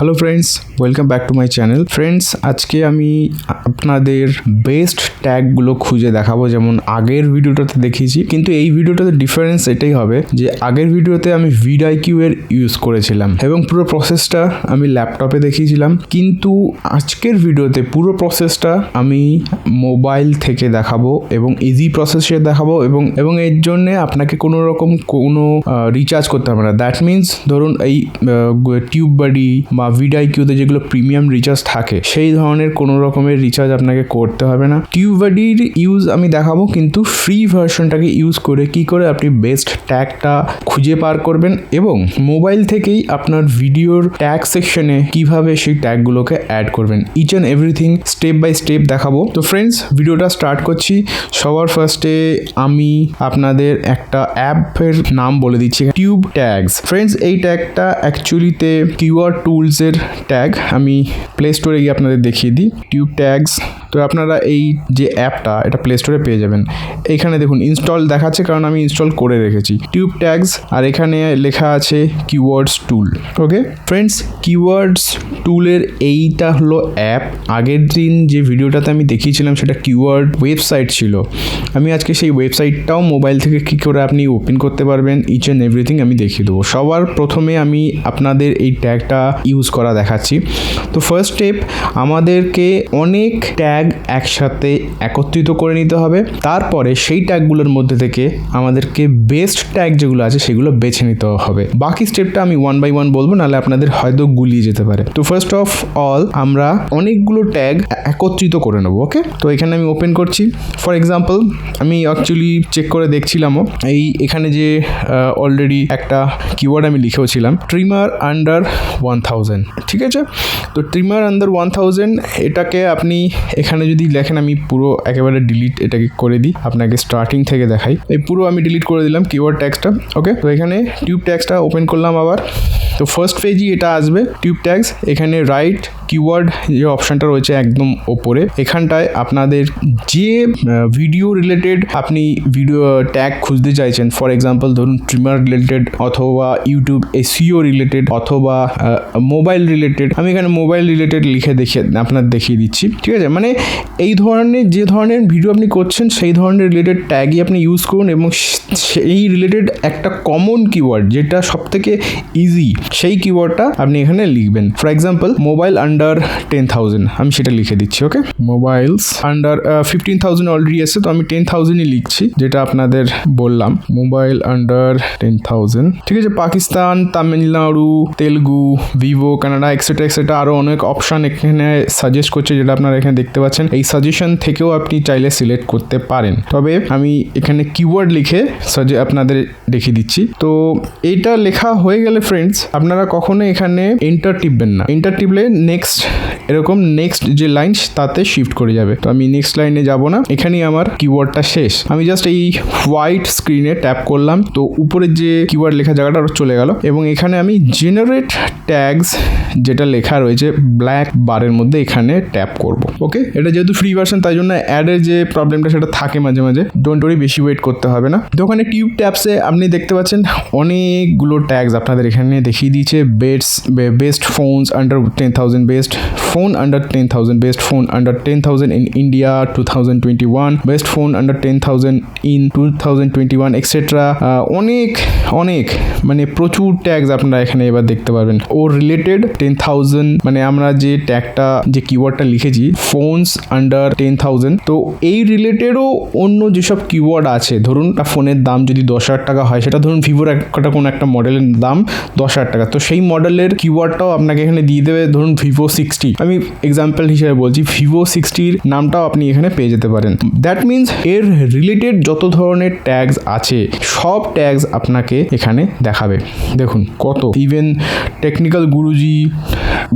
Hello friends, welcome back to my channel. Friends, আজকে আমি আপনাদের বেস্ট ট্যাগগুলো খুঁজে দেখাবো, যেমন আগের ভিডিওটাতে দেখিয়েছি। কিন্তু এই ভিডিওটাতে ডিফারেন্স এটাই হবে যে আগের ভিডিওতে আমি ভিডআইকিউ এর ইউজ করেছিলাম এবং পুরো প্রসেসটা আমি ল্যাপটপে দেখিয়েছিলাম, কিন্তু আজকের ভিডিওতে পুরো প্রসেসটা আমি মোবাইল থেকে দেখাবো এবং ইজি প্রসেসে দেখাবো এবং এর জন্যে আপনাকে কোনো রকম রিচার্জ করতে হবে না। দ্যাট মিনস ধরুন এই টিউববাডি বা ভিডআইকিউতে যেগুলো প্রিমিয়াম রিচার্জ থাকে সেই ধরনের কোনো রকমের রিচার্জ আপনাকে করতে হবে না। টিউববাডির ইউজ আমি দেখাবো, কিন্তু ফ্রি ভার্সনটাকে ইউজ করে কি করে আপনি বেস্ট ট্যাগটা খুঁজে পার করবেন এবং মোবাইল থেকেই আপনার ভিডিওর ট্যাগ সেকশনে কিভাবে সেই ট্যাগগুলোকে অ্যাড করবেন, each and everything step by step দেখাবো। তো ফ্রেন্ডস, ভিডিওটা স্টার্ট করছি। সবার ফার্স্টে আমি আপনাদের একটা অ্যাপের নাম বলে দিচ্ছি, টিউব ট্যাগস। ফ্রেন্ডস, এই ট্যাগটা অ্যাকচুয়ালিতে কিওয়ার্ড টুলসের ট্যাগ। আমি প্লে স্টোরে গিয়ে আপনাদের দেখিয়ে দিই টিউব ট্যাগস। তো আপনারা এই যে অ্যাপটা, এটা প্লে স্টোরে পেয়ে যাবেন। এইখানে দেখুন ইনস্টল দেখাচ্ছে, কারণ আমি ইনস্টল করে রেখেছি টিউব ট্যাগস, আর এখানে লেখা আছে কিওয়ার্ডস টুল। ওকে ফ্রেন্ডস, কিওয়ার্ডস টুলের এইটা হলো অ্যাপ। আগের দিন যে ভিডিওটাতে আমি দেখিয়েছিলাম সেটা কিওয়ার্ড ওয়েবসাইট ছিল। আমি আজকে সেই ওয়েবসাইটটাও মোবাইল থেকে কী করে আপনি ওপেন করতে পারবেন, ইচ অ্যান্ড এভরিথিং আমি দেখিয়ে দেবো। সবার প্রথমে আমি আপনাদের এই ট্যাগটা ইউজ করা দেখাচ্ছি। তো ফার্স্ট স্টেপ, আমাদেরকে অনেক ট্যাগ একসাথে একত্রিত করে নিতে হবে। তারপরে সেই ট্যাগগুলোর মধ্যে থেকে আমাদেরকে বেস্ট ট্যাগ যেগুলো আছে সেগুলো বেছে নিতে হবে। বাকি স্টেপটা আমি ওয়ান বাই ওয়ান বলবো, নাহলে আপনাদের হয়তো গুলিয়ে যেতে পারে। তো ফার্স্ট অফ অল আমরা অনেকগুলো ট্যাগ একত্রিত করে নেবো। ওকে, তো এখানে আমি ওপেন করছি। ফর এক্সাম্পল, আমি অ্যাকচুয়ালি চেক করে দেখছিলামও এখানে যে অলরেডি একটা কিওয়ার্ড আমি লিখেওছিলাম, ট্রিমার আন্ডার 1000। ঠিক আছে, তো ট্রিমার আন্ডার 1000 এটাকে আপনি এখানে যদি লেখেন, আমি পুরো একেবারে ডিলিট এটাকে করে দিই, আপনাকে স্টার্টিং থেকে দেখাই। এই পুরো আমি ডিলিট করে দিলাম কিওয়ার্ড ট্যাগসটা। ওকে, তো এখানে টিউব ট্যাগসটা ওপেন করলাম আবার। তো ফার্স্ট পেজই এটা আসবে টিউব ট্যাগস। এখানে রাইট কিওয়ার্ড যে অপশানটা রয়েছে একদম ওপরে, এখানটায় আপনাদের যে ভিডিও রিলেটেড আপনি ভিডিও ট্যাগ খুঁজতে চাইছেন, ফর এক্সাম্পল ধরুন ট্রিমার রিলেটেড, অথবা ইউটিউব এসইও রিলেটেড, অথবা মোবাইল রিলেটেড, আমি এখানে মোবাইল রিলেটেড লিখে দেখিয়ে দিচ্ছি। ঠিক আছে, মানে এই ধরনের যে ধরনের ভিডিও আপনি করছেন সেই ধরনের রিলেটেড ট্যাগই আপনি ইউজ করুন এবং সেই রিলেটেড একটা কমন কিওয়ার্ড যেটা সবথেকে ইজি, সেই কিওয়ার্ডটা আপনি এখানে লিখবেন। ফর এক্সাম্পল মোবাইল আন্ডার 10,000, আমি সেটা লিখে দিচ্ছি। ওকে, মোবাইলস আন্ডার 15,000 অলরেডি এসে, তো আমি 10,000ই লিখছি, যেটা আপনাদের বললাম, মোবাইল আন্ডার 10,000। ঠিক আছে, Pakistan, Tamil Nadu, Telugu, Vivo, Canada etcetera etcetera আরও অনেক অপশান এখানে সাজেস্ট করছে, যেটা আপনারা এখানে দেখতে পাচ্ছেন। এই সাজেশন থেকেও আপনি চাইলে সিলেক্ট করতে পারেন, তবে আমি এখানে কিওয়ার্ড লিখে আপনাদের দেখিয়ে দিচ্ছি। তো এইটা লেখা হয়ে গেলে ফ্রেন্ডস, আপনারা কখনো এখানে এন্টার টিপবেন না। এন্টার টিপলে নেক্সট এরকম নেক্সট যে লাইন তাতে শিফট করে যাবে। তো আমি নেক্সট লাইনে যাব না, এখানেই আমার কিওয়ার্ডটা শেষ। আমি জাস্ট এই হোয়াইট স্ক্রিনে ট্যাপ করলাম, তো উপরের যে কিওয়ার্ড লেখা জায়গাটা চলে গেল এবং এখানে আমি জেনারেট ট্যাগস যেটা লেখা রয়েছে ব্ল্যাক বারের মধ্যে, এখানে ট্যাপ করব। ওকে, এটা যেহেতু ফ্রি ভার্সন তাই জন্য অ্যাডের যে প্রবলেমটা সেটা থাকে মাঝে মাঝে, ডোন্ট ওয়ারি, বেশি ওয়েট করতে হবে না। তো ওখানে টিউব ট্যাপসে আপনি দেখতে পাচ্ছেন অনেকগুলো ট্যাগস আপনাদের এখানে দেখিয়ে দিয়েছে। Best phones under 10,000, best phone under 10,000, best phone under 10,000 in India 2021, best phone under 10,000 in 2021 etcetera. অনেক মানে প্রচুর ট্যাগস আপনারা এখানে এবার দেখতে পারবেন। ও রিলেটেড 10,000, মানে আমরা যে ট্যাগটা যে কিওয়ার্ডটা লিখেছি ফোনস আন্ডার 10,000, তো এই রিলেটেডও অন্য যেসব কিওয়ার্ড আছে, ধরুন ফোনের দাম যদি 10,000 টাকা হয়, সেটা ধরুন ভিভোর কোনো একটা মডেলের দাম 10,000 টাকা, তো সেই মডেলের কিওয়ার্ডটাও আপনাকে এখানে দিয়ে দেবে। ধরুন ভিভো 60, আমি এক্সাম্পল হিসেবে বলছি, ভিভো 60-র নামটাও আপনি এখানে পেয়ে যেতে পারেন। দ্যাট মিনস এর রিলেটেড যত ধরনের ট্যাগস আছে সব ট্যাগস আপনাকে এখানে দেখাবে। দেখুন কত, ইভেন টেকনিক্যাল গুরুজি,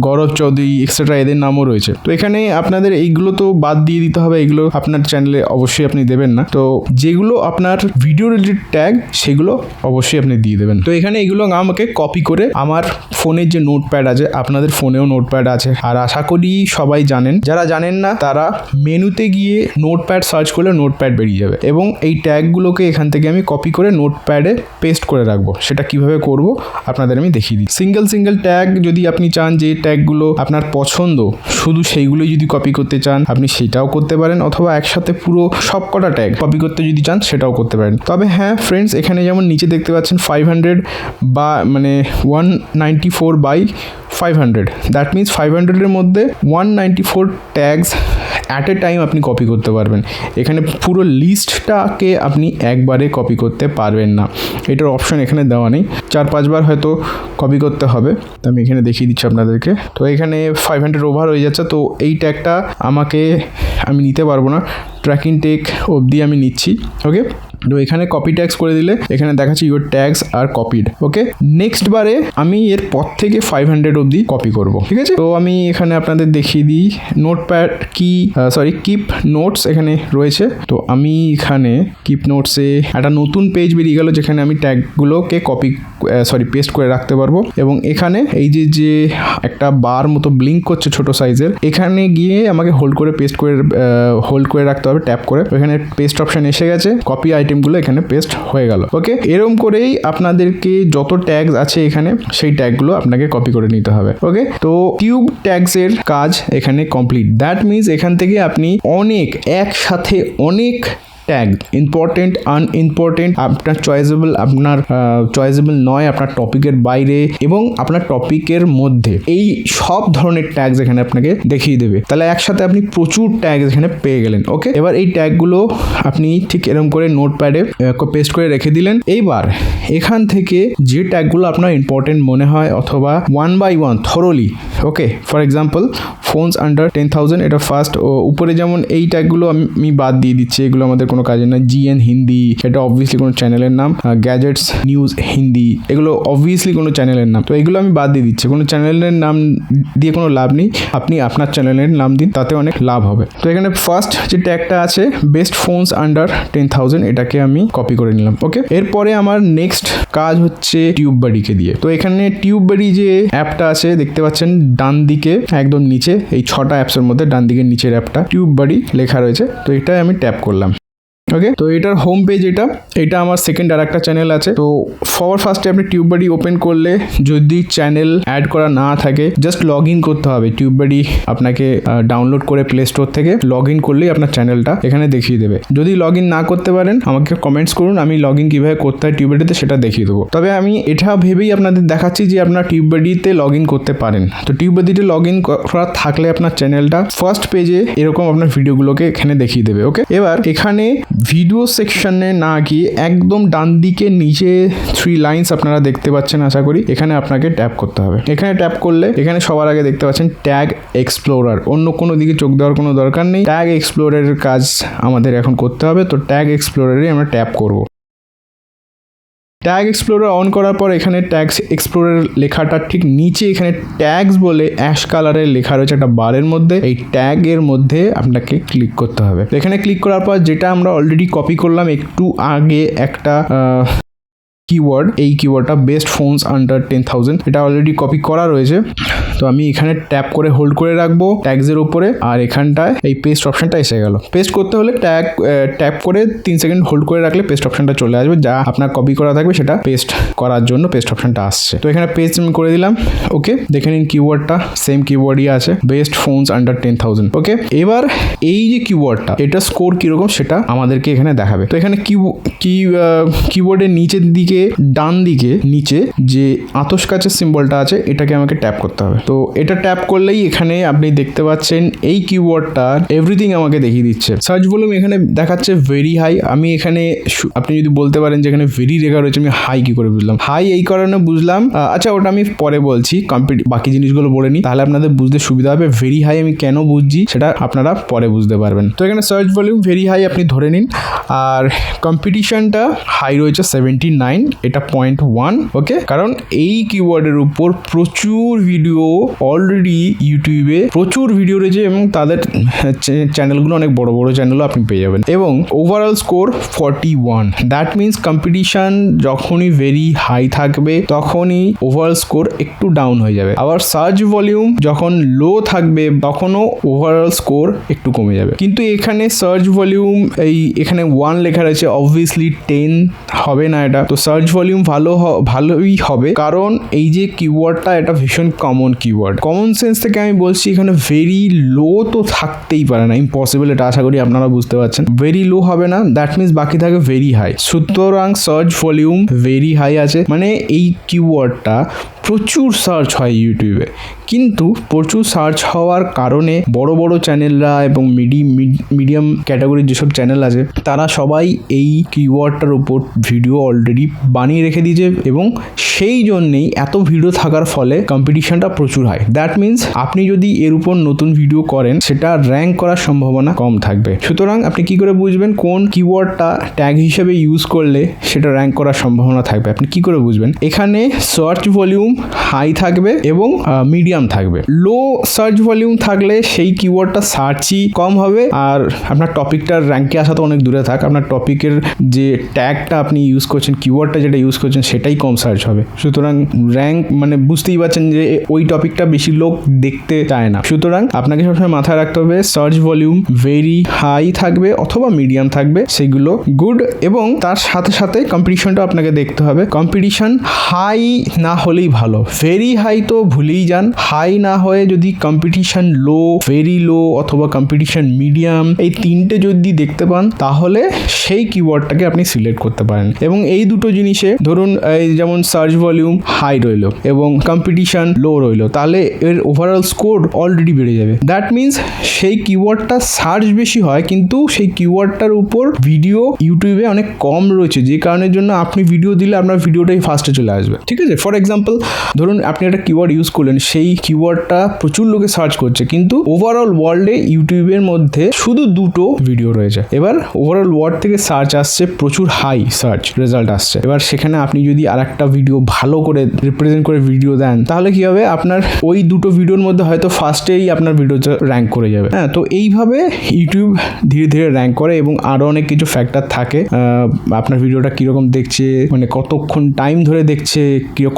গৌরব চৌধুরী এক্সেট্রা এদের নামও রয়েছে। তো এখানে আপনাদের এইগুলো তো বাদ দিয়ে দিতে হবে, এগুলো আপনার চ্যানেলে অবশ্যই আপনি দেবেন না। তো যেগুলো আপনার ভিডিও রিলেটেড ট্যাগ সেগুলো অবশ্যই আপনি দিয়ে দেবেন। তো এখানে এগুলো আমাকে কপি করে আমার ফোনের যে নোটপ্যাড আছে, আপনাদের ফোনেও নোটপ্যাড আছে, আর আশা করি সবাই জানেন। যারা জানেন না তারা মেনুতে গিয়ে নোটপ্যাড সার্চ করলে নোটপ্যাড বেরিয়ে যাবে এবং এই ট্যাগগুলোকে এখান থেকে আমি কপি করে নোটপ্যাডে পেস্ট করে রাখবো। সেটা কিভাবে করব আপনাদের আমি দেখিয়ে দিই। সিঙ্গেল ট্যাগ যদি আপনি চান যে ট্যাগগুলো আপনার পছন্দ শুধু সেইগুলোই যদি কপি করতে চান আপনি সেটাও করতে পারেন, অথবা একসাথে পুরো সবকটা ট্যাগ কপি করতে যদি চান সেটাও করতে পারেন। তবে হ্যাঁ ফ্রেন্ডস, এখানে যেমন নিচে দেখতে পাচ্ছেন 500 বা মানে 194/500, দ্যাট মিনস 500-এর মধ্যে 194 ট্যাগস অ্যাট এ টাইম আপনি কপি করতে পারবেন। এখানে পুরো লিস্টটাকে আপনি একবারে কপি করতে পারবেন না, এটার অপশন এখানে দেওয়া নেই। 4-5 বার হয়তো কপি করতে হবে। তো আমি এখানে দেখিয়ে দিচ্ছি আপনাদেরকে। তো এখানে 500 ওভার হয়ে যাচ্ছে, তো এই ট্যাগটা আমি নিতে পারবো না, ট্র্যাকিং ট্যাগ অবধি আমি নিচ্ছি। ওকে, তো এখানে কপি ট্যাগস করে দিলে এখানে দেখাচ্ছি your tags are copied. Okay, next বারে আমি এর পর থেকে 500 অবধি কপি করব, ঠিক আছে। তো আমি এখানে আপনাদের দেখিয়ে দিই, নোটপ্যাড কিপ নোটস এখানে রয়েছে। তো আমি এখানে কিপ নোটসে একটা নতুন পেজ বেরিয়ে গেল যেখানে আমি ট্যাগগুলোকে পেস্ট করে রাখতে পারবো। এবং এখানে এই যে একটা বার মতো ব্লিঙ্ক করছে ছোট সাইজের, এখানে গিয়ে আমাকে হোল্ড করে রাখতে হবে ট্যাপ করে। এখানে পেস্ট অপশন এসে গেছে, কপি আইটেমগুলো এখানে পেস্ট হয়ে গেল। ওকে, এরকম করেই আপনাদেরকে যত ট্যাগস আছে এখানে সেই ট্যাগগুলো আপনাকে কপি করে নিতে হবে। ওকে, তো টিউব ট্যাগসের কাজ এখানে কমপ্লিট। দ্যাট মিনস এখান থেকে আপনি একসাথে অনেক ট্যাগ, ইম্পর্টেন্ট আনইম্পর্টেন্ট, আপনার চয়েসেবল নয়, আপনার টপিকের বাইরে এবং আপনার টপিকের মধ্যে, এই সব ধরনের ট্যাগস এখানে আপনাকে দেখিয়ে দেবে। তাহলে একসাথে আপনি প্রচুর ট্যাগ এখানে পেয়ে গেলেন। ওকে, এবার এই ট্যাগগুলো আপনি ঠিক এরকম করে নোটপ্যাডে পেস্ট করে রেখে দিলেন। এইবার এখান থেকে যে ট্যাগগুলো আপনার ইম্পর্টেন্ট মনে হয় অথবা 1 by 1 thoroughly, okay, for example phones under 10,000, এটা ফার্স্ট। উপরে যেমন এই ট্যাগগুলো আমি বাদ দিয়ে দিচ্ছি, এগুলো আমাদের কোনো কাজে না। জিএন হিন্দি, এটা অবভিয়াসলি কোনো চ্যানেলের নাম। গ্যাজেটস নিউজ হিন্দি, এগুলো অবভিয়াসলি কোনো চ্যানেলের নাম। তো এগুলো আমি বাদ দিয়ে দিচ্ছি, কোনো চ্যানেলের নাম দিয়ে কোনো লাভ নেই। আপনি আপনার চ্যানেলের নাম দিন, তাতে অনেক লাভ হবে। তো এখানে ফার্স্ট যে ট্যাগটা আছে বেস্ট ফোনস আন্ডার 10,000, এটাকে আমি কপি করে নিলাম। ওকে, এরপরে আমার নেক্সট কাজ হচ্ছে টিউববাডিকে দিয়ে। তো এখানে টিউববাডি যে অ্যাপটা আছে দেখতে পাচ্ছেন ডান দিকে একদম নিচে, এই 6টা অ্যাপসের মধ্যে ডান দিকের নিচের অ্যাপটা টিউববাডি লেখা রয়েছে। তো এটাই আমি ট্যাপ করলাম। ওকে, তো এটার হোম পেজ এটা আমার সেকেন্ড আর একটা চ্যানেল আছে। তো ফার্স্টে আপনি টিউববাডি ওপেন করলে যদি চ্যানেল অ্যাড করা না থাকে জাস্ট লগ ইন করতে হবে। টিউববাডি আপনাকে ডাউনলোড করে প্লে স্টোর থেকে লগ ইন করলেই আপনার চ্যানেলটা এখানে দেখিয়ে দেবে। যদি লগ ইন না করতে পারেন আমাকে কমেন্টস করুন, আমি লগ ইন কীভাবে করতে হয় টিউববাডিতে সেটা দেখিয়ে দেবো। তবে আমি এটা ভেবেই আপনাদের দেখাচ্ছি যে আপনার টিউববাডিতে লগ ইন করতে পারেন। তো টিউববাডিতে লগ ইন করা থাকলে আপনার চ্যানেলটা ফার্স্ট পেজে এরকম আপনার ভিডিওগুলোকে এখানে দেখিয়ে দেবে। ওকে, এবার এখানে ভিডিও সেকশনে না গিয়ে একদম ডান দিকে নিচে 3 লাইনস আপনারা দেখতে পাচ্ছেন আশা করি, এখানে আপনাকে ট্যাপ করতে হবে। এখানে ট্যাপ করলে এখানে সবার আগে দেখতে পাচ্ছেন ট্যাগ এক্সপ্লোরার, অন্য কোনো দিকে চোখ দেওয়ার কোনো দরকার নেই। ট্যাগ এক্সপ্লোরারের কাজ আমাদের এখন করতে হবে। তো ট্যাগ এক্সপ্লোরারে আমরা ট্যাপ করব। ট্যাগ এক্সপ্লোরার অন করার পর এখানে ট্যাগ এক্সপ্লোরার লেখাটা ঠিক নিচে এখানে ট্যাগস বলে অ্যাশ কালারের লেখা রয়েছে একটা বারের মধ্যে, এই ট্যাগের মধ্যে আপনাকে ক্লিক করতে হবে। এখানে ক্লিক করার পর যেটা আমরা অলরেডি কপি করলাম একটু আগে একটা কিওয়ার্ড, এই কিওয়ার্ডটা বেস্ট ফোনস আন্ডার 10,000, এটা অলরেডি কপি করা রয়েছে। তো আমি এখানে ট্যাপ করে হোল্ড করে রাখবো ট্যাগসের উপরে, আর এখানটায় এই পেস্ট অপশনটা এসে গেল। পেস্ট করতে হলে ট্যাপ করে 3 সেকেন্ড হোল্ড করে রাখলে পেস্ট অপশনটা চলে আসবে, যা আপনার কপি করা থাকবে সেটা পেস্ট করার জন্য পেস্ট অপশনটা আসছে। তো এখানে পেস্ট আমি করে দিলাম। ওকে, দেখে নিন কিওয়ার্ডটা সেম কিওয়ার্ডই আছে, বেস্ট ফোনস আন্ডার 10,000। ওকে, এবার এই যে কিওয়ার্ডটা এটা স্কোর কিরকম সেটা আমাদেরকে এখানে দেখাবে। তো এখানে কিবোর্ডের নিচের দিকে ডান দিকে নিচে যে আতস কাচের সিম্বলটা আছে এটাকে আমাকে ট্যাপ করতে হবে। তো এটা ট্যাপ করলেই এখানে আপনি দেখতে পাচ্ছেন এই কিওয়ার্ডটার এভরিথিং আমাকে দেখিয়ে দিচ্ছে। সার্চ ভলিউম এখানে দেখাচ্ছে ভেরি হাই। আমি এখানে আপনি যদি বলতে পারেন যে এখানে ভেরি লেখা রয়েছে, আমি হাই কি করে বুঝলাম? হাই এই কারণে বুঝলাম, আচ্ছা ওটা আমি পরে বলছি, বাকি জিনিসগুলো বলে নিই তাহলে আপনাদের বুঝতে সুবিধা হবে। ভেরি হাই আমি কেন বুঝছি সেটা আপনারা পরে বুঝতে পারবেন। তো এখানে সার্চ ভলিউম ভেরি হাই আপনি ধরে নিন, আর কম্পিটিশনটা হাই রয়েছে 79, এটা 0.1 ওকে, কারণ এই কিওয়ার্ডের উপর প্রচুর ভিডিও অলরেডি ইউটিউবে প্রচুর ভিডিও রয়েছে এবং তাদের চ্যানেলগুলো অনেক বড় বড় চ্যানেলও আপনি পেয়ে যাবেন। এবং overall score 41, that means competition যখনই ভেরি হাই থাকবে তখনই ওভারঅল স্কোর একটু ডাউন হয়ে যাবে। আবার সার্চ ভলিউম যখন লো থাকবে তখনও ওভারঅল স্কোর একটু কমে যাবে। কিন্তু এখানে সার্চ ভলিউম এখানে 1 লেখা রয়েছে, অবভিয়াসলি 10 হবে না এটা। তো সার্চ ভলিউম ভালোই হবে, কারণ এই যে কিওয়ার্ডটা এটা ভীষণ কমন কিওয়ার্ড। কমন সেন্স থেকে আমি বলছি এখানে ভেরি লো তো থাকতেই পারে না, ইম্পসিবল, এটা আশা করি আপনারা বুঝতে পারছেন। ভেরি লো হবে না, দ্যাট মিনস বাকি থাকে ভেরি হাই। সুতরাং সার্চ ভলিউম ভেরি হাই আছে, মানে এই কিওয়ার্ডটা প্রচুর সার্চ হয় ইউটিউবে। কিন্তু প্রচুর সার্চ হওয়ার কারণে বড় বড় চ্যানেলরা এবং মিডিয়াম ক্যাটাগরির যেসব চ্যানেল আছে তারা সবাই এই কিওয়ার্ডটার উপর ভিডিও অলরেডি বানিয়ে রেখে দিয়েছে এবং সেই জন্যেই এত ভিডিও থাকার ফলে কম্পিটিশনটা প্রচুর হয়। দ্যাট মিনস আপনি যদি এর উপর নতুন ভিডিও করেন সেটা র্যাঙ্ক করার সম্ভাবনা কম থাকবে। সুতরাং আপনি কি করে বুঝবেন কোন কিওয়ার্ডটা ট্যাগ হিসেবে ইউজ করলে সেটা র্যাঙ্ক করার সম্ভাবনা থাকবে? আপনি কি করে বুঝবেন? এখানে সার্চ ভলিউম হাই থাকবে এবং মিডিয়াম থাকবে। লো সার্চ ভলিউম থাকলে সেই কিওয়ার্ডটা সার্চই কম হবে, আর আপনার টপিকটার র্যাঙ্কে আসা তো অনেক দূরে থাক, আপনার টপিকের যে ট্যাগটা আপনি ইউজ করছেন, কিওয়ার্ডটা যেটা ইউজ করছেন সেটাই কম সার্চ হবে। সুতরাং র্যাঙ্ক মানে বুঝতেই পারছেন যে ওই টপিকটা বেশি লোক দেখতে চায় না। সুতরাং আপনাকে সবসময় মাথায় রাখতে হবে সার্চ ভলিউম ভেরি হাই থাকবে অথবা মিডিয়াম থাকবে, সেগুলো গুড। এবং তার সাথে সাথে কম্পিটিশনটা আপনাকে দেখতে হবে। কম্পিটিশন হাই না হলেই ভালো, ভেরি হাই তো ভুলেই যান। হাই না হয়ে যদি কম্পিটিশন লো, ভেরি লো অথবা কম্পিটিশন মিডিয়াম, এই তিনটে যদি দেখতে পান তাহলে সেই কিওয়ার্ডটাকে আপনি সিলেক্ট করতে পারেন। এবং এই দুটো জিনিসে ধরুন এই যেমন সার্চ ভলিউম হাই রইলো এবং কম্পিটিশন লো রইলো, তাহলে এর ওভারঅল স্কোর অলরেডি বেড়ে যাবে। দ্যাট মিনস সেই কিওয়ার্ডটা সার্চ বেশি হয় কিন্তু সেই কিওয়ার্ডটার উপর ভিডিও ইউটিউবে অনেক কম রয়েছে, যে কারণের জন্য আপনি ভিডিও দিলে আপনার ভিডিওটাই ফার্স্টে চলে আসবে। ঠিক আছে, ফর এক্সাম্পল ধরুন আপনি একটা কিওয়ার্ড ইউজ করলেন, সেই কিওয়ার্ডটা প্রচুর লোকে সার্চ করছে কিন্তু ওভারঅল ওয়ার্ল্ডে ইউটিউবের মধ্যে শুধু 2টো ভিডিও রয়েছে। এবার ওভারঅল ওয়ার্ল্ড থেকে সার্চ আসছে, প্রচুর হাই সার্চ রেজাল্ট আসছে। এবার সেখানে আপনি যদি আরেকটা ভিডিও ভালো করে রিপ্রেজেন্ট করে ভিডিও দেন তাহলে কি হবে, আপনার ওই 2টো ভিডিওর মধ্যে হয়তো ফার্স্টেই আপনার ভিডিওটা র্যাঙ্ক করে যাবে। হ্যাঁ, তো এইভাবে ইউটিউব ধীরে ধীরে র্যাঙ্ক করে এবং আরো অনেক কিছু ফ্যাক্টর থাকে। আপনার ভিডিওটা কিরকম দেখছে, মানে কতক্ষণ টাইম ধরে দেখছে,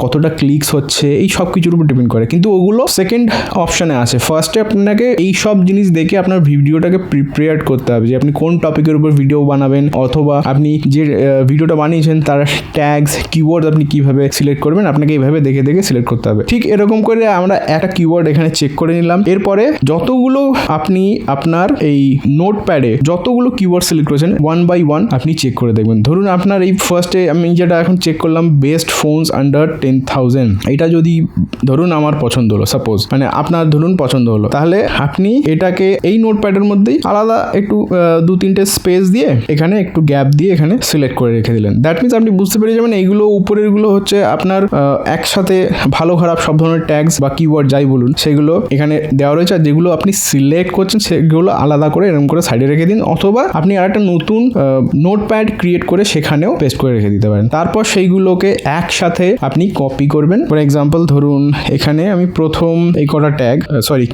কতটা ক্লিকস হচ্ছে, এই সব কিছুর উপর ডিপেন্ড করে। কিন্তু ওগুলো সেকেন্ড অপশনে আছে। ফার্স্টে আপনাকে এই সব জিনিস দেখে আপনার ভিডিওটাকে প্রিপেয়ার করতে হবে যে আপনি কোন টপিকের উপর ভিডিও বানাবেন, অথবা আপনি যে ভিডিওটা বানিয়েছেন তার ট্যাগস কিওয়ার্ড আপনি কিভাবে সিলেক্ট করবেন, আপনাকে এইভাবে দেখে দেখে সিলেক্ট করতে হবে। ঠিক এরকম করে আমরা একটা কিওয়ার্ড এখানে চেক করে নিলাম। এরপরে যতগুলো আপনি আপনার এই নোটপ্যাডে যতগুলো কিওয়ার্ড সিলেক্ট করেছেন 1 by 1 আপনি চেক করে দেখবেন। ধরুন আপনার এই ফার্স্টে আমি যেটা এখন চেক করলাম বেস্ট ফোনস আন্ডার 10,000, এটা যদি ধরুন আমার পছন্দ হলো, সাপোজ মানে আপনার ধরুন পছন্দ হলো, তাহলে আপনি এটাকে এই নোটপ্যাডের মধ্যেই আলাদা একটু 2-3টে স্পেস দিয়ে এখানে একটু গ্যাপ দিয়ে এখানে সিলেক্ট করে রেখে দিলেন। দ্যাট মিনস আপনি বুঝতে পেরে যাবেন এইগুলো উপরের গুলো হচ্ছে আপনার একসাথে ভালো খারাপ সব ধরনের ট্যাগস বা কিওয়ার্ড যাই বলুন সেগুলো এখানে দেওয়া রয়েছে, আর যেগুলো আপনি সিলেক্ট করছেন সেগুলো আলাদা করে এরকম করে সাইডে রেখে দিন, অথবা আপনি আরেকটা নতুন নোটপ্যাড ক্রিয়েট করে সেখানেও পেস্ট করে রেখে দিতে পারেন। তারপর সেইগুলোকে একসাথে আপনি কপি করবেন। ফর এক্সাম্পল ধরুন এখানে আমি প্রথম এই কটা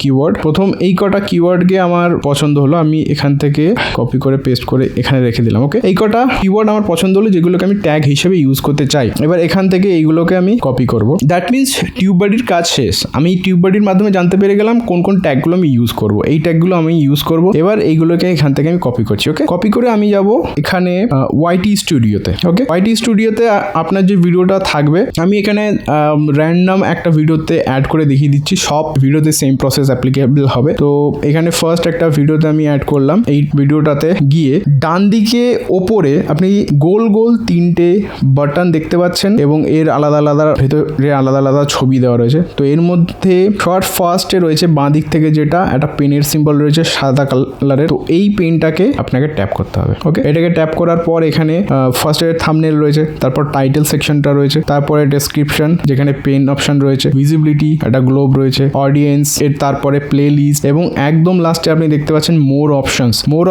কিওয়ার্ড, প্রথম এই কটা কিওয়ার্ডকে আমার পছন্দ হলো, আমি এখান থেকে কপি করে পেস্ট করে এখানে রেখে দিলাম। ওকে, এই কটা কিওয়ার্ড আমার পছন্দ হলো যেগুলোকে আমি ট্যাগ হিসেবে ইউজ করতে চাই। এবার এখান থেকে এইগুলোকে আমি কপি করব। দ্যাট মিনস টিউববাডির কাজ শেষ। আমি টিউববাডির মাধ্যমে জানতে পেরে গেলাম কোন কোন ট্যাগগুলো আমি ইউজ করব, এই ট্যাগগুলো আমি ইউজ করব। এবার এইগুলোকে এখান থেকে আমি কপি করছি। ওকে, কপি করে আমি যাব এখানে ওয়াইটি স্টুডিওতে। ওকে, ওয়াইটি স্টুডিওতে আপনার যে ভিডিওটা থাকবে আমি এখানে র্যান্ডম একটা ভিডিওতে অ্যাড করে দেখিয়ে দিচ্ছি, সব ভিডিওতে সেম প্রসেস অ্যাপ্লিকেবল হবে। তো এখানে ফার্স্ট একটা ভিডিওতে আমি অ্যাড করলাম। এই ভিডিওটাতে গিয়ে ডান দিকে ওপরে আপনি গোল গোল 3টে বাটন দেখতে পাচ্ছেন এবং এর আলাদা আলাদা ভেতরে আলাদা আলাদা ছবি দেওয়া রয়েছে। তো এর মধ্যে ফার্স্টে রয়েছে বাঁ দিক থেকে যেটা একটা পেনের সিম্বল রয়েছে সাদা কালারের, তো এই পেনটাকে আপনাকে ট্যাপ করতে হবে। ওকে, এটাকে ট্যাপ করার পর এখানে ফার্স্টে থাম্বনেল রয়েছে, তারপর টাইটেল সেকশনটা রয়েছে, তারপরে ডেসক্রিপশন যেখানে পেন অপশন রয়েছে, ভিজিবিলিটি একটা গ্লোব রয়েছে, অডিয়েন্স, এর তারপরে প্লে লিস্ট এবং একদম লাস্টে আপনি দেখতে পাচ্ছেন মোর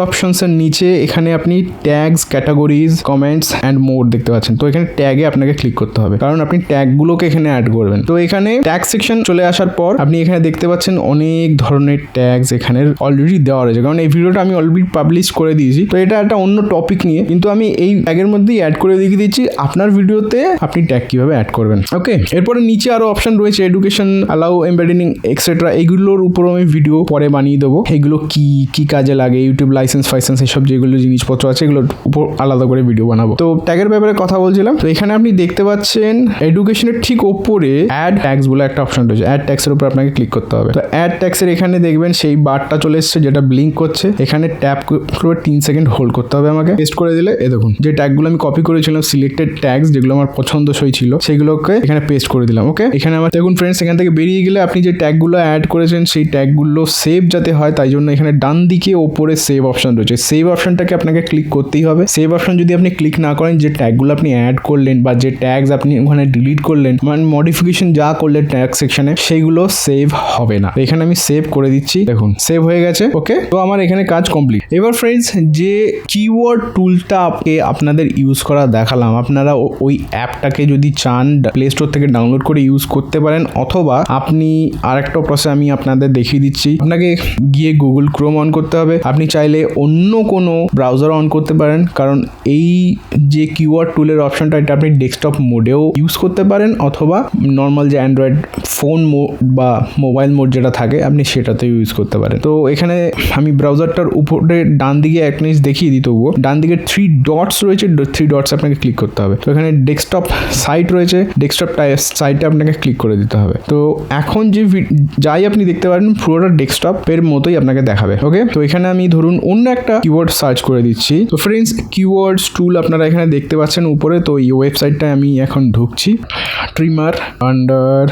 অপশনস এর নিচে এখানে আপনি tags, categories, comments and more দেখতে পাচ্ছেন। তো এখানে ট্যাগে আপনাকে ক্লিক করতে হবে কারণ আপনি ট্যাগগুলোকে এখানে অ্যাড করবেন। তো এখানে ট্যাগ সেকশন চলে আসার পর আপনি এখানে দেখতে পাচ্ছেন অনেক ধরনের ট্যাগস এখানে অলরেডি দেওয়া রয়েছে, কারণ এই ভিডিওটা আমি অলরেডি পাবলিশ করে দিয়েছি। তো এটা একটা অন্য টপিক নিয়ে, কিন্তু আমি এই ট্যাগের মধ্যেই অ্যাড করে দেখিয়ে দিচ্ছি আপনার ভিডিওতে আপনি ট্যাগ কিভাবে অ্যাড করবেন। ওকে, এরপরে নিচে আরো অপশন রয়েছে, এডুকেশন, অ্যালাউ, এমবেডিং এক্সেট্রা। এইগুলোর উপর আমি ভিডিও পরে বানিয়ে দেবো, এগুলো কি কাজে লাগে, ইউটিউব লাইসেন্স ফাইসেন্স এসব যেগুলো জিনিসপত্র আছে এগুলোর উপর আলাদা করে ভিডিও বানাবো। তো ট্যাগের ব্যাপারে কথা বলছিলাম। তো এখানে আপনি দেখতে পাচ্ছেন এডুকেশনের ঠিক ওপরে অ্যাড ট্যাগস বলে একটা অপশন রয়েছে। অ্যাড ট্যাগসের উপর আপনাকে ক্লিক করতে হবে। তো অ্যাড ট্যাগসের এখানে দেখবেন সেই বারটা চলে এসছে যেটা ব্লিঙ্ক করছে, এখানে ট্যাপ করে 3 সেকেন্ড হোল্ড করতে হবে আমাকে। পেস্ট করে দিলে এ দেখুন যে ট্যাগগুলো আমি কপি করেছিলাম, সিলেক্টেড ট্যাগস যেগুলো আমার পছন্দসই ছিল সেগুলোকে এখানে পেস্ট করে দিলাম। ওকে, এখানে আমার দেখুন ফ্রেন্ডস, এখান থেকে বেরিয়ে গেলে আপনি যে ট্যাগগুলো অ্যাড করেছেন সেই ট্যাগগুলো সেভ যাতে হয় তাই জন্য এখানে ডান দিকে ওপরে সেভ অপশন রয়েছে। সেভ অপশনটাকে আপনাকে ক্লিক করতেই হবে। সেভ অপশন যদি আপনি ক্লিক না করেন, যে ট্যাগগুলো আপনি অ্যাড করলেন বা যে ট্যাগস আপনি ওখানে ডিলিট করলেন, মানে মডিফিকেশন যা করলেন ট্যাগ সেকশনে, সেইগুলো সেভ হবে না। এখানে আমি সেভ করে দিচ্ছি, দেখুন সেভ হয়ে গেছে। ওকে, তো আমার এখানে কাজ কমপ্লিট। এবার ফ্রেন্ডস, যে কিওয়ার্ড টুলটা আপনাদের ইউজ করা দেখালাম, আপনারা ওই অ্যাপটাকে যদি চান প্লে স্টোর থেকে ডাউনলোড করে ইউজ করতে পারেন, অথবা আপনি আরেকটা প্রসেস আমি আপনাদের দেখিয়ে দিচ্ছি। আপনাকে গিয়ে গুগল ক্রোম অন করতে হবে। আপনি চাইলে অন্য কোনো ব্রাউজার অন করতে পারেন, কারণ এই যে কিওয়ার্ড টুলের অপশনটা এটা আপনি ডেস্কটপ মোডেও ইউজ করতে পারেন, অথবা নর্মাল যে অ্যান্ড্রয়েড ফোন মোড বা মোবাইল মোড যেটা থাকে আপনি সেটাতেও ইউজ করতে পারেন। তো এখানে আমি ব্রাউজারটার উপরে ডান দিকে এক জিনিস দেখিয়ে দিই, তবুও ডান দিকে 3 ডটস রয়েছে, 3 ডটস আপনাকে ক্লিক করতে হবে। তো এখানে ডেস্কটপ সাইট রয়েছে, ডেস্কটপ সাইটে আপনাকে ক্লিক করে দিতে হবে। তো এখন যে যাই আপনি দেখতে পারেন পুরোটা ডেস্কটপের মতোই আপনাকে দেখাবে। ওকে, তো এখানে আমি ধরুন অন্য একটা কিওয়ার্ড সার্চ করে দিচ্ছি। তো ফ্রেন্ডস, কিওয়ার্ডস টুল আপনারা এখানে দেখতে পাচ্ছেন উপরে। তো এই ওয়েবসাইটটায় আমি এখন ঢুকছি। ট্রিমার আন্ডার,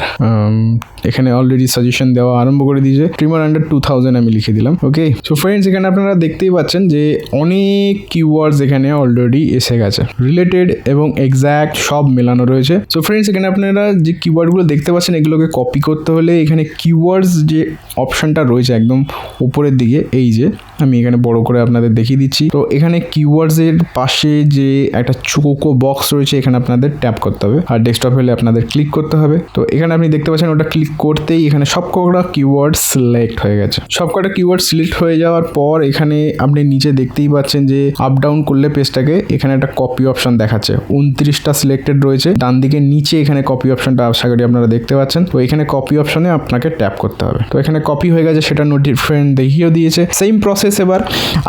এখানে অলরেডি সাজেশন দেওয়া আরম্ভ করে দিয়েছে। ট্রিমার আন্ডার 2000 আমি লিখে দিলাম। ওকে, সো ফ্রেন্ডস, এখানে আপনারা দেখতেই পাচ্ছেন যে অনেক কিওয়ার্ডস এখানে অলরেডি এসে গেছে, রিলেটেড এবং এক্স্যাক্ট সব মেলানো রয়েছে। সো ফ্রেন্ডস, এখানে আপনারা যে কিওয়ার্ডগুলো দেখতে পাচ্ছেন এগুলোকে কপি করতে হলে এখানে কিওয়ার্ডস যে অপশনটা রয়েছে একদম উপরের দিকে, এই যে আমি এখানে বড় করে আপনাদের দেখিয়ে দিচ্ছি। তো এখানে কিওয়ার্ডসের পাশে যে একটা চৌকো বক্স রয়েছে এখানে আপনাদের ট্যাপ করতে হবে, আর ডেস্কটপ হলে আপনাদের ক্লিক করতে হবে। তো এখানে আপনি দেখতে পাচ্ছেন ওটা ক্লিক করতেই এখানে সবকটা কিওয়ার্ড সিলেক্ট হয়ে গেছে। সবকটা কিওয়ার্ড সিলেক্ট হয়ে যাওয়ার পর এখানে আপনি নিচে দেখতেই পাচ্ছেন যে আপ ডাউন করলে পেজটাকে এখানে একটা কপি অপশন দেখাচ্ছে। 29টা সিলেক্টেড রয়েছে ডান দিকে নিচে, এখানে কপি অপশনটা আশা করি আপনারা দেখতে পাচ্ছেন। তো এখানে কপি অপশনে আপনাকে ট্যাপ করতে হবে। তো এখানে কপি হয়ে গেছে, সেটা নোটিফিকেশন দেখিয়েও দিয়েছে। সেম প্রসেস এবার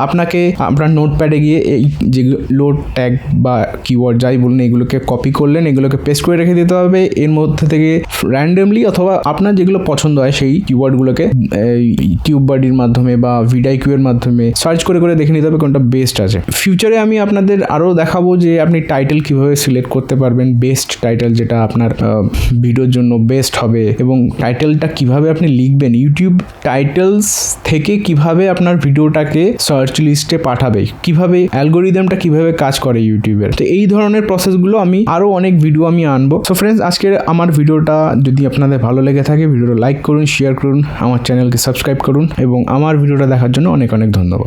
আপনাকে আপনার নোটপ্যাডে গিয়ে এই যে লোড ট্যাগ বা কিওয়ার্ড যাই বলুন এগুলোকে কপি করলেন, এগুলোকে পেস্ট করে রেখে দিতে হবে। এর মধ্যে থেকে র্যান্ডমলি অথবা আপনার যেগুলো পছন্দ হয় সেই কিওয়ার্ডগুলোকে টিউববাডির মাধ্যমে বা ভিডিআইকিউ এর মাধ্যমে সার্চ করে দেখে নিতে হবে কোনটা বেস্ট আছে। ফিউচারে আমি আপনাদের আরও দেখাবো যে আপনি টাইটেল কিভাবে সিলেক্ট করতে পারবেন, বেস্ট টাইটেল যেটা আপনার ভিডিওর জন্য বেস্ট হবে, এবং টাইটেলটা কিভাবে আপনি লিখবেন, ইউটিউব টাইটেলস থেকে কিভাবে আপনার ভিডিওটাকে সার্চ লিস্টে পাঠাবে, কিভাবে অ্যালগোরিদমটা কিভাবে কাজ করে ইউটিউবের। তো এই ধরনের প্রসেসগুলো আমি আরও অনেক ভিডিও আমি আনবো। সো ফ্রেন্ডস, আজকের আমার ভিডিওটা যদি আপনাদের ভালো লেগে থাকে ভিডিওটা লাইক করুন, শেয়ার করুন, আমার চ্যানেলকে সাবস্ক্রাইব করুন এবং আমার ভিডিওটা দেখার জন্য অনেক ধন্যবাদ।